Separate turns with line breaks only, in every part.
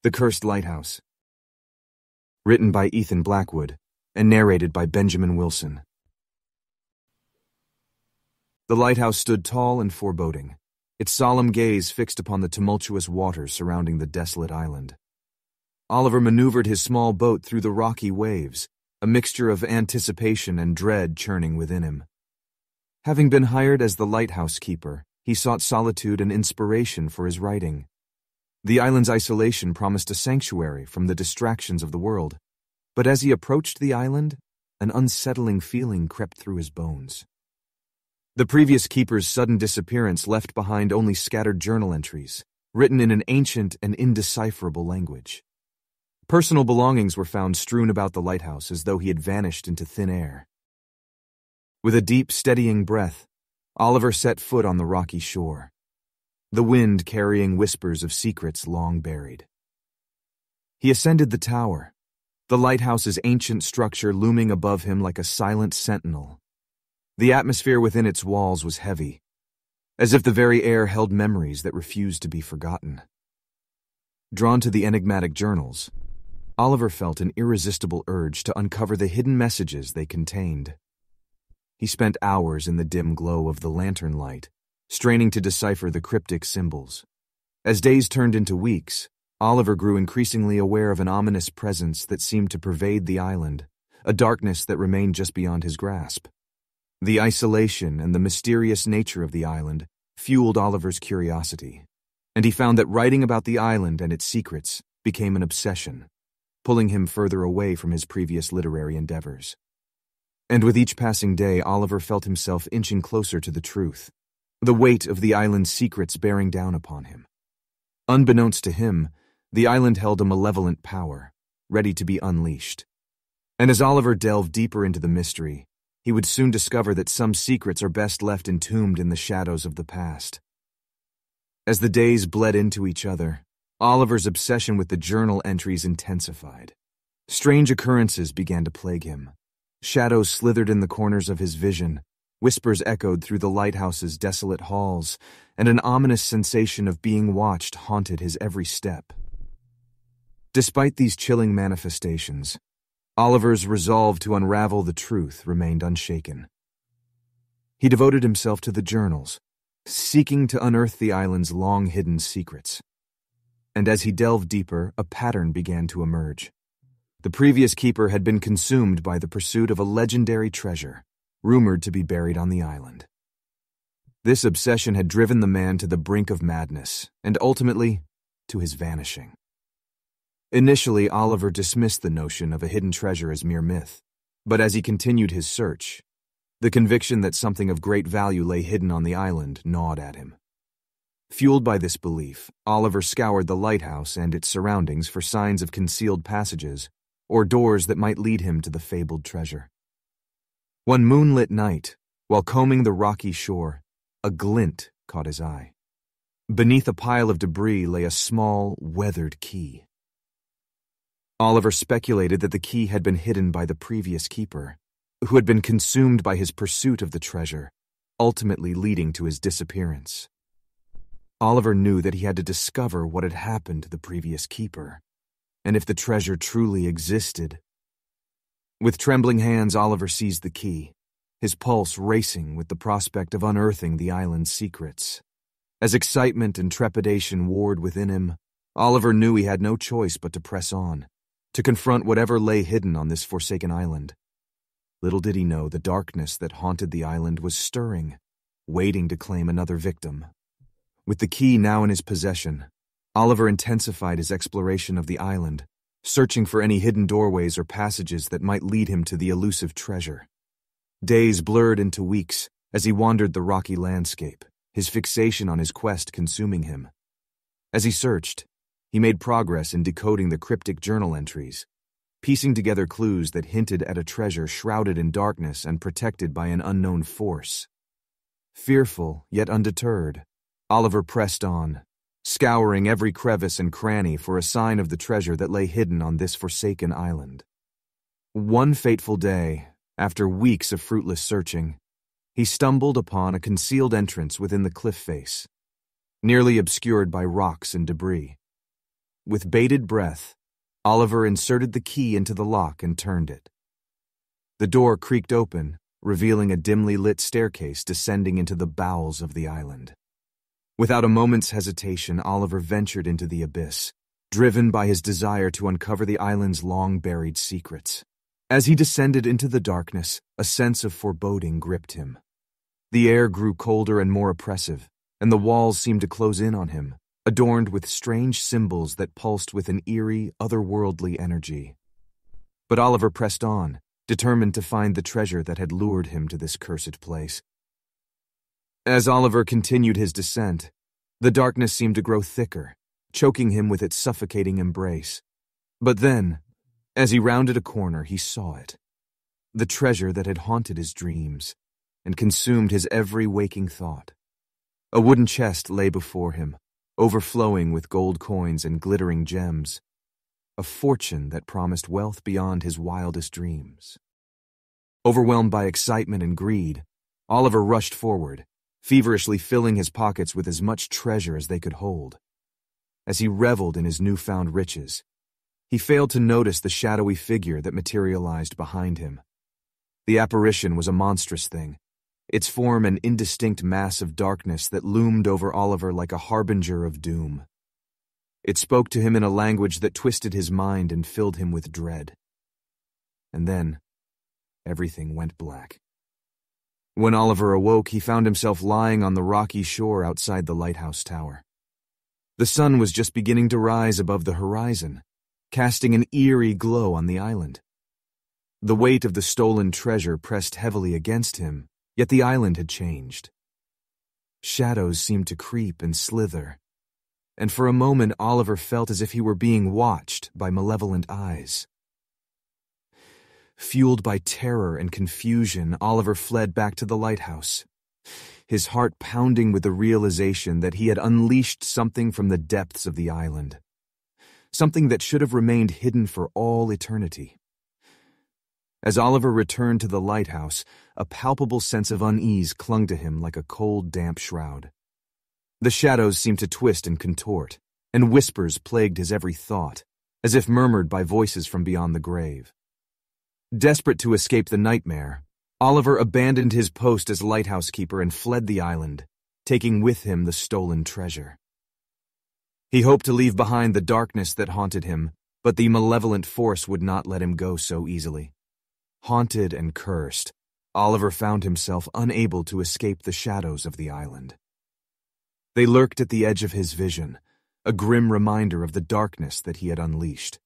The Cursed Lighthouse. Written by Ethan Blackwood and narrated by Benjamin Wilson. The lighthouse stood tall and foreboding, its solemn gaze fixed upon the tumultuous waters surrounding the desolate island. Oliver maneuvered his small boat through the rocky waves, a mixture of anticipation and dread churning within him. Having been hired as the lighthouse keeper, he sought solitude and inspiration for his writing. The island's isolation promised a sanctuary from the distractions of the world, but as he approached the island, an unsettling feeling crept through his bones. The previous keeper's sudden disappearance left behind only scattered journal entries, written in an ancient and indecipherable language. Personal belongings were found strewn about the lighthouse as though he had vanished into thin air. With a deep, steadying breath, Oliver set foot on the rocky shore, the wind carrying whispers of secrets long buried. He ascended the tower, the lighthouse's ancient structure looming above him like a silent sentinel. The atmosphere within its walls was heavy, as if the very air held memories that refused to be forgotten. Drawn to the enigmatic journals, Oliver felt an irresistible urge to uncover the hidden messages they contained. He spent hours in the dim glow of the lantern light, straining to decipher the cryptic symbols. As days turned into weeks, Oliver grew increasingly aware of an ominous presence that seemed to pervade the island, a darkness that remained just beyond his grasp. The isolation and the mysterious nature of the island fueled Oliver's curiosity, and he found that writing about the island and its secrets became an obsession, pulling him further away from his previous literary endeavors. And with each passing day, Oliver felt himself inching closer to the truth, the weight of the island's secrets bearing down upon him. Unbeknownst to him, the island held a malevolent power, ready to be unleashed. And as Oliver delved deeper into the mystery, he would soon discover that some secrets are best left entombed in the shadows of the past. As the days bled into each other, Oliver's obsession with the journal entries intensified. Strange occurrences began to plague him. Shadows slithered in the corners of his vision, whispers echoed through the lighthouse's desolate halls, and an ominous sensation of being watched haunted his every step. Despite these chilling manifestations, Oliver's resolve to unravel the truth remained unshaken. He devoted himself to the journals, seeking to unearth the island's long-hidden secrets. And as he delved deeper, a pattern began to emerge. The previous keeper had been consumed by the pursuit of a legendary treasure, rumored to be buried on the island. This obsession had driven the man to the brink of madness, and ultimately, to his vanishing. Initially, Oliver dismissed the notion of a hidden treasure as mere myth, but as he continued his search, the conviction that something of great value lay hidden on the island gnawed at him. Fueled by this belief, Oliver scoured the lighthouse and its surroundings for signs of concealed passages or doors that might lead him to the fabled treasure. One moonlit night, while combing the rocky shore, a glint caught his eye. Beneath a pile of debris lay a small, weathered key. Oliver speculated that the key had been hidden by the previous keeper, who had been consumed by his pursuit of the treasure, ultimately leading to his disappearance. Oliver knew that he had to discover what had happened to the previous keeper, and if the treasure truly existed. With trembling hands, Oliver seized the key, his pulse racing with the prospect of unearthing the island's secrets. As excitement and trepidation warred within him, Oliver knew he had no choice but to press on, to confront whatever lay hidden on this forsaken island. Little did he know the darkness that haunted the island was stirring, waiting to claim another victim. With the key now in his possession, Oliver intensified his exploration of the island, searching for any hidden doorways or passages that might lead him to the elusive treasure. Days blurred into weeks as he wandered the rocky landscape, his fixation on his quest consuming him. As he searched, he made progress in decoding the cryptic journal entries, piecing together clues that hinted at a treasure shrouded in darkness and protected by an unknown force. Fearful, yet undeterred, Oliver pressed on, scouring every crevice and cranny for a sign of the treasure that lay hidden on this forsaken island. One fateful day, after weeks of fruitless searching, he stumbled upon a concealed entrance within the cliff face, nearly obscured by rocks and debris. With bated breath, Oliver inserted the key into the lock and turned it. The door creaked open, revealing a dimly lit staircase descending into the bowels of the island. Without a moment's hesitation, Oliver ventured into the abyss, driven by his desire to uncover the island's long-buried secrets. As he descended into the darkness, a sense of foreboding gripped him. The air grew colder and more oppressive, and the walls seemed to close in on him, adorned with strange symbols that pulsed with an eerie, otherworldly energy. But Oliver pressed on, determined to find the treasure that had lured him to this cursed place. As Oliver continued his descent, the darkness seemed to grow thicker, choking him with its suffocating embrace. But then, as he rounded a corner, he saw it. The treasure that had haunted his dreams and consumed his every waking thought. A wooden chest lay before him, overflowing with gold coins and glittering gems. A fortune that promised wealth beyond his wildest dreams. Overwhelmed by excitement and greed, Oliver rushed forward, feverishly filling his pockets with as much treasure as they could hold. As he reveled in his newfound riches, he failed to notice the shadowy figure that materialized behind him. The apparition was a monstrous thing, its form an indistinct mass of darkness that loomed over Oliver like a harbinger of doom. It spoke to him in a language that twisted his mind and filled him with dread. And then, everything went black. When Oliver awoke, he found himself lying on the rocky shore outside the lighthouse tower. The sun was just beginning to rise above the horizon, casting an eerie glow on the island. The weight of the stolen treasure pressed heavily against him, yet the island had changed. Shadows seemed to creep and slither, and for a moment Oliver felt as if he were being watched by malevolent eyes. Fueled by terror and confusion, Oliver fled back to the lighthouse, his heart pounding with the realization that he had unleashed something from the depths of the island, something that should have remained hidden for all eternity. As Oliver returned to the lighthouse, a palpable sense of unease clung to him like a cold, damp shroud. The shadows seemed to twist and contort, and whispers plagued his every thought, as if murmured by voices from beyond the grave. Desperate to escape the nightmare, Oliver abandoned his post as lighthouse keeper and fled the island, taking with him the stolen treasure. He hoped to leave behind the darkness that haunted him, but the malevolent force would not let him go so easily. Haunted and cursed, Oliver found himself unable to escape the shadows of the island. They lurked at the edge of his vision, a grim reminder of the darkness that he had unleashed.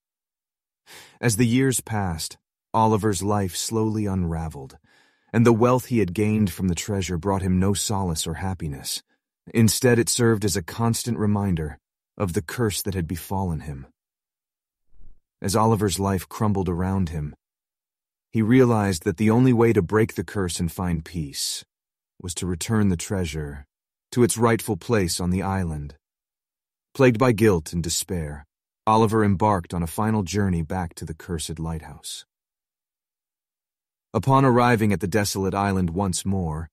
As the years passed, Oliver's life slowly unraveled, and the wealth he had gained from the treasure brought him no solace or happiness. Instead, it served as a constant reminder of the curse that had befallen him. As Oliver's life crumbled around him, he realized that the only way to break the curse and find peace was to return the treasure to its rightful place on the island. Plagued by guilt and despair, Oliver embarked on a final journey back to the cursed lighthouse. Upon arriving at the desolate island once more,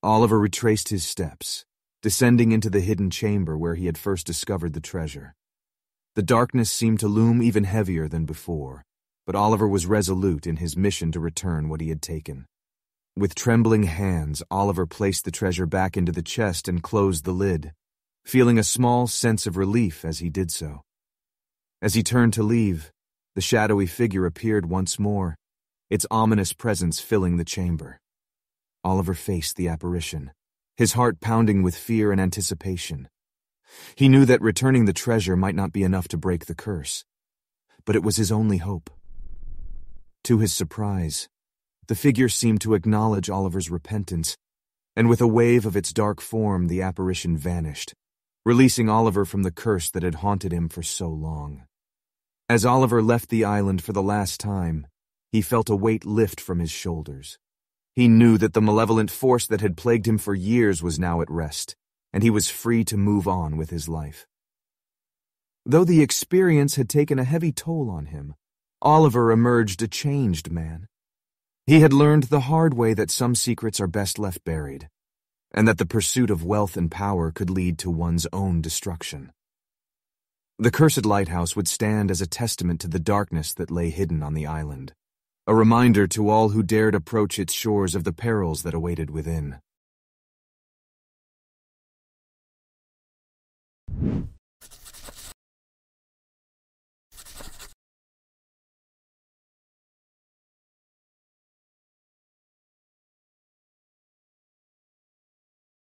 Oliver retraced his steps, descending into the hidden chamber where he had first discovered the treasure. The darkness seemed to loom even heavier than before, but Oliver was resolute in his mission to return what he had taken. With trembling hands, Oliver placed the treasure back into the chest and closed the lid, feeling a small sense of relief as he did so. As he turned to leave, the shadowy figure appeared once more, its ominous presence filling the chamber. Oliver faced the apparition, his heart pounding with fear and anticipation. He knew that returning the treasure might not be enough to break the curse, but it was his only hope. To his surprise, the figure seemed to acknowledge Oliver's repentance, and with a wave of its dark form, the apparition vanished, releasing Oliver from the curse that had haunted him for so long. As Oliver left the island for the last time, he felt a weight lift from his shoulders. He knew that the malevolent force that had plagued him for years was now at rest, and he was free to move on with his life. Though the experience had taken a heavy toll on him, Oliver emerged a changed man. He had learned the hard way that some secrets are best left buried, and that the pursuit of wealth and power could lead to one's own destruction. The cursed lighthouse would stand as a testament to the darkness that lay hidden on the island, a reminder to all who dared approach its shores of the perils that awaited within.